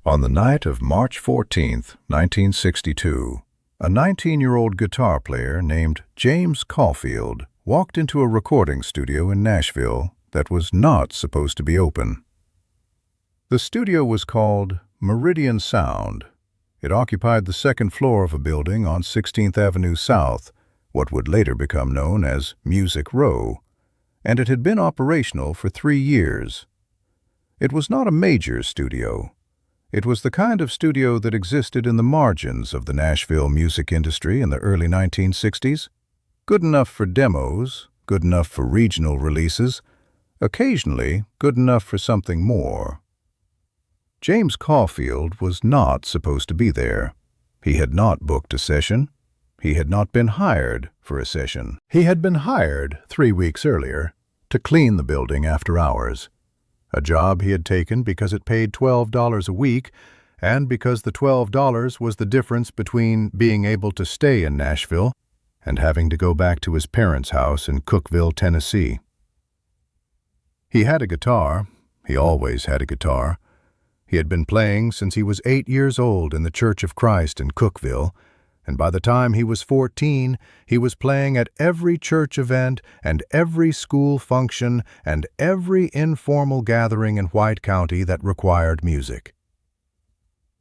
On the night of March 14th, 1962, a 19-year-old guitar player named James Caulfield walked into a recording studio in Nashville that was not supposed to be open. The studio was called Meridian Sound. It occupied the second floor of a building on 16th Avenue South, what would later become known as Music Row, and it had been operational for 3 years. It was not a major studio. It was the kind of studio that existed in the margins of the Nashville music industry in the early 1960s. Good enough for demos, good enough for regional releases, occasionally good enough for something more. James Caulfield was not supposed to be there. He had not booked a session. He had not been hired for a session. He had been hired 3 weeks earlier to clean the building after hours. A job he had taken because it paid $12 a week, and because the $12 was the difference between being able to stay in Nashville and having to go back to his parents' house in Cookeville, Tennessee. He had a guitar. He always had a guitar. He had been playing since he was 8 years old in the Church of Christ in Cookeville, and by the time he was 14, he was playing at every church event and every school function and every informal gathering in White County that required music.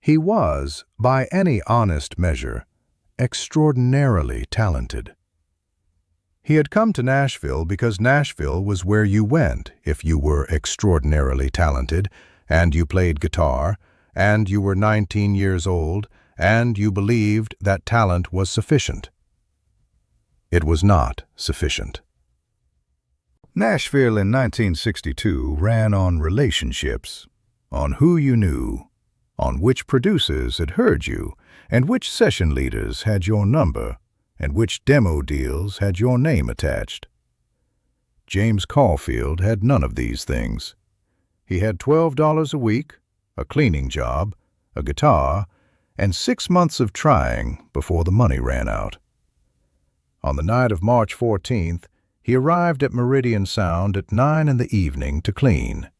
He was, by any honest measure, extraordinarily talented. He had come to Nashville because Nashville was where you went if you were extraordinarily talented, and you played guitar, and you were 19 years old, and you believed that talent was sufficient. It was not sufficient. Nashville in 1962 ran on relationships, on who you knew, on which producers had heard you, and which session leaders had your number, and which demo deals had your name attached. James Caulfield had none of these things. He had $12 a week, a cleaning job, a guitar, and 6 months of trying before the money ran out. On the night of March 14th, he arrived at Meridian Sound at 9 in the evening to clean.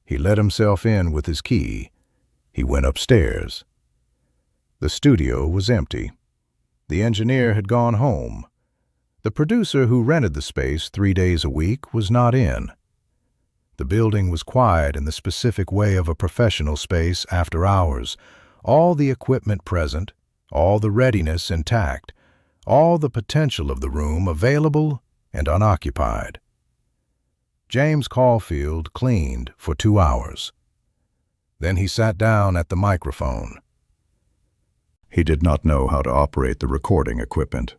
He let himself in with his key. He went upstairs. The studio was empty. The engineer had gone home. The producer who rented the space 3 days a week was not in. The building was quiet in the specific way of a professional space after hours. All the equipment present, all the readiness intact, all the potential of the room available and unoccupied. James Caulfield cleaned for 2 hours. Then he sat down at the microphone. He did not know how to operate the recording equipment.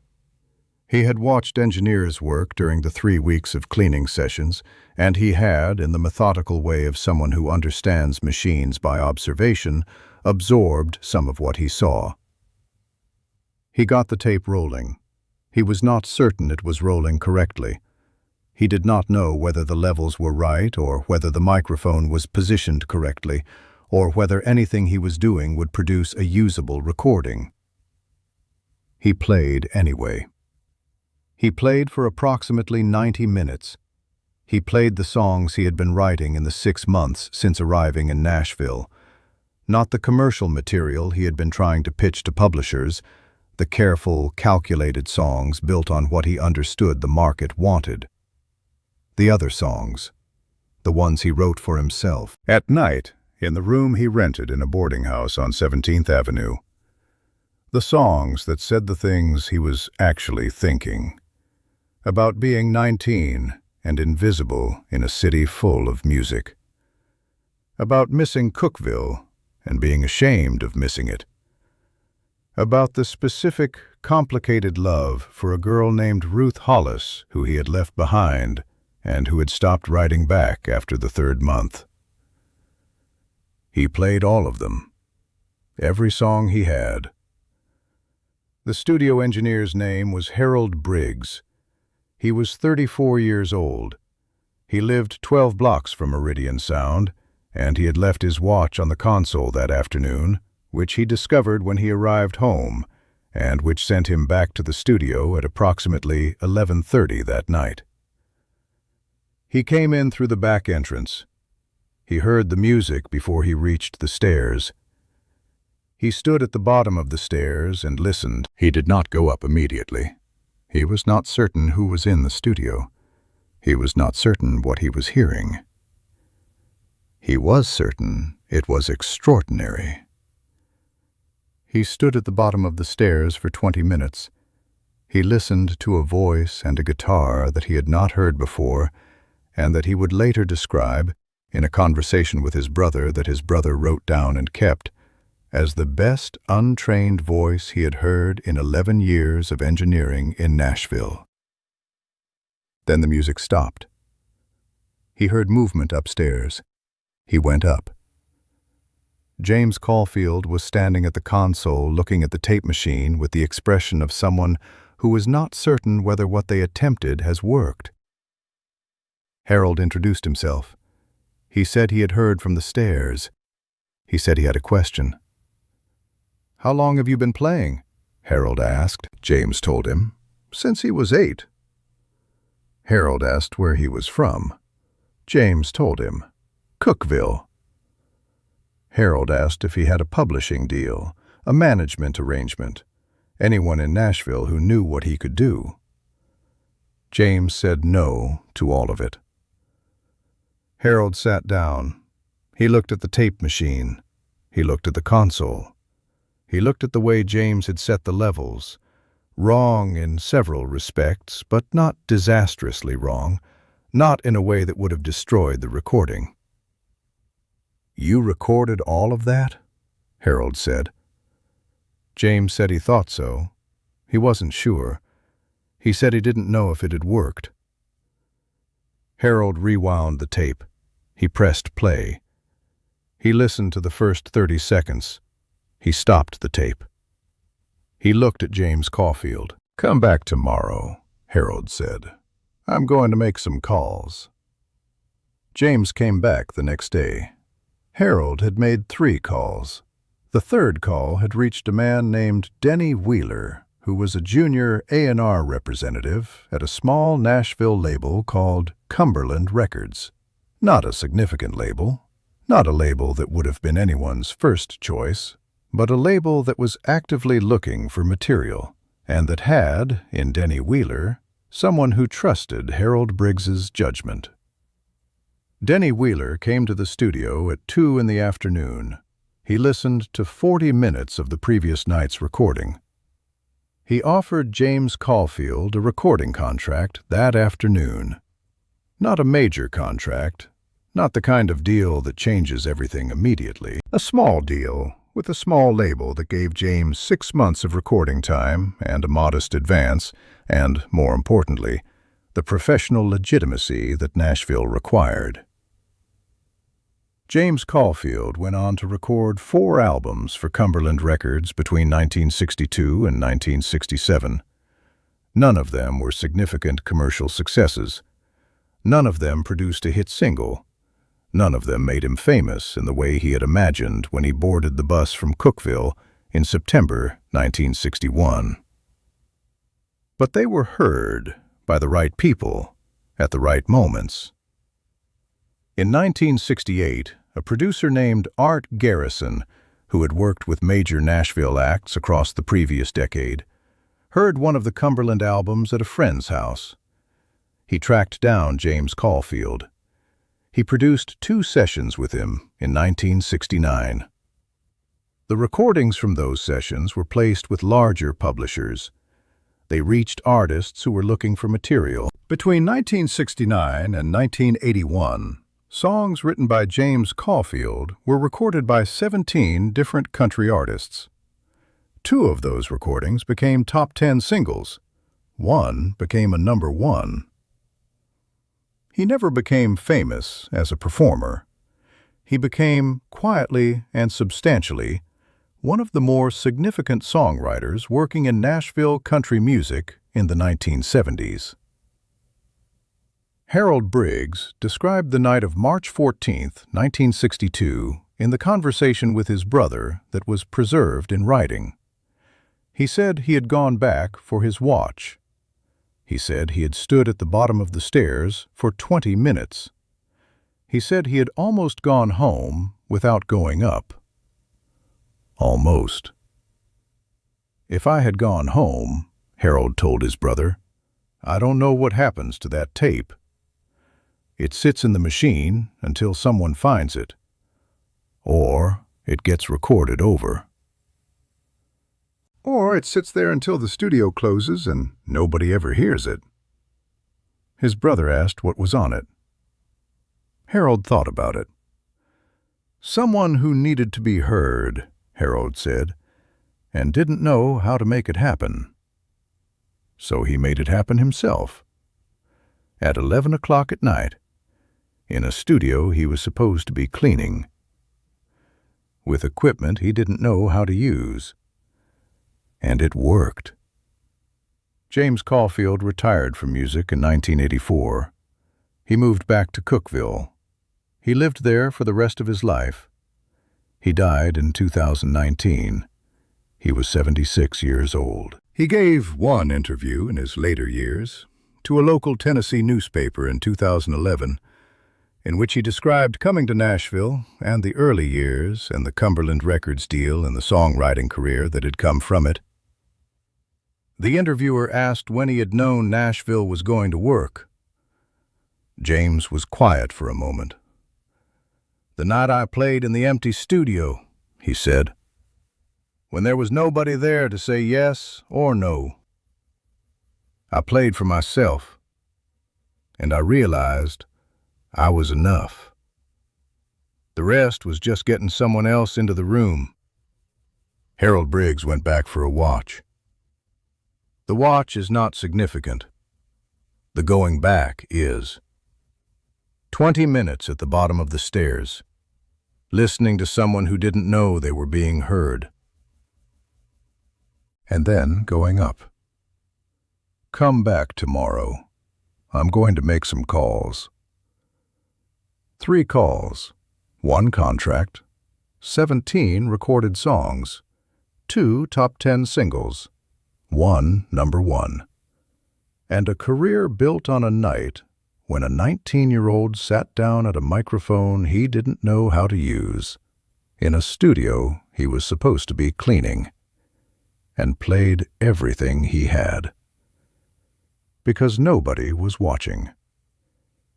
He had watched engineers work during the 3 weeks of cleaning sessions, and he had, in the methodical way of someone who understands machines by observation, absorbed some of what he saw. He got the tape rolling. He was not certain it was rolling correctly. He did not know whether the levels were right or whether the microphone was positioned correctly or whether anything he was doing would produce a usable recording. He played anyway. He played for approximately 90 minutes. He played the songs he had been writing in the 6 months since arriving in Nashville. Not the commercial material he had been trying to pitch to publishers, the careful, calculated songs built on what he understood the market wanted. The other songs, the ones he wrote for himself. At night, in the room he rented in a boarding house on 17th Avenue. The songs that said the things he was actually thinking. About being 19 and invisible in a city full of music. About missing Cookeville and being ashamed of missing it. About the specific, complicated love for a girl named Ruth Hollis who he had left behind and who had stopped writing back after the 3rd month. He played all of them. Every song he had. The studio engineer's name was Harold Briggs. He was 34 years old. He lived 12 blocks from Meridian Sound, and he had left his watch on the console that afternoon, which he discovered when he arrived home, and which sent him back to the studio at approximately 11:30 that night. He came in through the back entrance. He heard the music before he reached the stairs. He stood at the bottom of the stairs and listened. He did not go up immediately. He was not certain who was in the studio. He was not certain what he was hearing. He was certain it was extraordinary. He stood at the bottom of the stairs for 20 minutes. He listened to a voice and a guitar that he had not heard before, and that he would later describe, in a conversation with his brother that his brother wrote down and kept, as the best untrained voice he had heard in 11 years of engineering in Nashville. Then the music stopped. He heard movement upstairs. He went up. James Caulfield was standing at the console looking at the tape machine with the expression of someone who was not certain whether what they attempted has worked. Harold introduced himself. He said he had heard from the stairs. He said he had a question. "How long have you been playing?" Harold asked. James told him, "Since he was 8. Harold asked where he was from. James told him, "Cookville." Harold asked if he had a publishing deal, a management arrangement, anyone in Nashville who knew what he could do. James said no to all of it. Harold sat down. He looked at the tape machine. He looked at the console. He looked at the way James had set the levels, wrong in several respects, but not disastrously wrong, not in a way that would have destroyed the recording. "You recorded all of that?" Harold said. James said he thought so. He wasn't sure. He said he didn't know if it had worked. Harold rewound the tape. He pressed play. He listened to the first 30 seconds. He stopped the tape. He looked at James Caulfield. "Come back tomorrow," Harold said. "I'm going to make some calls." James came back the next day. Harold had made 3 calls. The third call had reached a man named Denny Wheeler, who was a junior A&R representative at a small Nashville label called Cumberland Records. Not a significant label, not a label that would have been anyone's first choice, but a label that was actively looking for material, and that had, in Denny Wheeler, someone who trusted Harold Briggs's judgment. Denny Wheeler came to the studio at 2 in the afternoon. He listened to 40 minutes of the previous night's recording. He offered James Caulfield a recording contract that afternoon. Not a major contract, not the kind of deal that changes everything immediately. A small deal with a small label that gave James 6 months of recording time and a modest advance, and, more importantly, the professional legitimacy that Nashville required. James Caulfield went on to record 4 albums for Cumberland Records between 1962 and 1967. None of them were significant commercial successes. None of them produced a hit single. None of them made him famous in the way he had imagined when he boarded the bus from Cookville in September 1961. But they were heard by the right people at the right moments. In 1968, a producer named Art Garrison, who had worked with major Nashville acts across the previous decade, heard one of the Cumberland albums at a friend's house. He tracked down James Caulfield. He produced 2 sessions with him in 1969. The recordings from those sessions were placed with larger publishers. They reached artists who were looking for material. Between 1969 and 1981, songs written by James Caulfield were recorded by 17 different country artists. 2 of those recordings became top 10 singles. 1 became a number 1. He never became famous as a performer. He became, quietly and substantially, one of the more significant songwriters working in Nashville country music in the 1970s. Harold Briggs described the night of March 14, 1962, in the conversation with his brother that was preserved in writing. He said he had gone back for his watch. He said he had stood at the bottom of the stairs for 20 minutes. He said he had almost gone home without going up. Almost. "If I had gone home," Harold told his brother, "I don't know what happens to that tape. It sits in the machine until someone finds it, or it gets recorded over. Or it sits there until the studio closes and nobody ever hears it." His brother asked what was on it. Harold thought about it. "Someone who needed to be heard," Harold said, "and didn't know how to make it happen. So he made it happen himself. At 11 o'clock at night, in a studio he was supposed to be cleaning, with equipment he didn't know how to use. And it worked." James Caulfield retired from music in 1984. He moved back to Cookeville. He lived there for the rest of his life. He died in 2019. He was 76 years old. He gave one interview in his later years to a local Tennessee newspaper in 2011, in which he described coming to Nashville and the early years and the Cumberland Records deal and the songwriting career that had come from it. The interviewer asked when he had known Nashville was going to work. James was quiet for a moment. "The night I played in the empty studio," he said, "when there was nobody there to say yes or no. I played for myself, and I realized I was enough. The rest was just getting someone else into the room." Harold Briggs went back for a watch. The watch is not significant. The going back is. 20 minutes at the bottom of the stairs, listening to someone who didn't know they were being heard. And then going up. "Come back tomorrow. I'm going to make some calls." 3 calls, 1 contract, 17 recorded songs, 2 top 10 singles, 1 number 1, and a career built on a night when a 19-year-old sat down at a microphone he didn't know how to use, in a studio he was supposed to be cleaning, and played everything he had. Because nobody was watching.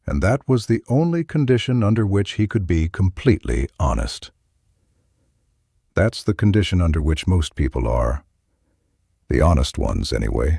And that was the only condition under which he could be completely honest. That's the condition under which most people are. The honest ones, anyway.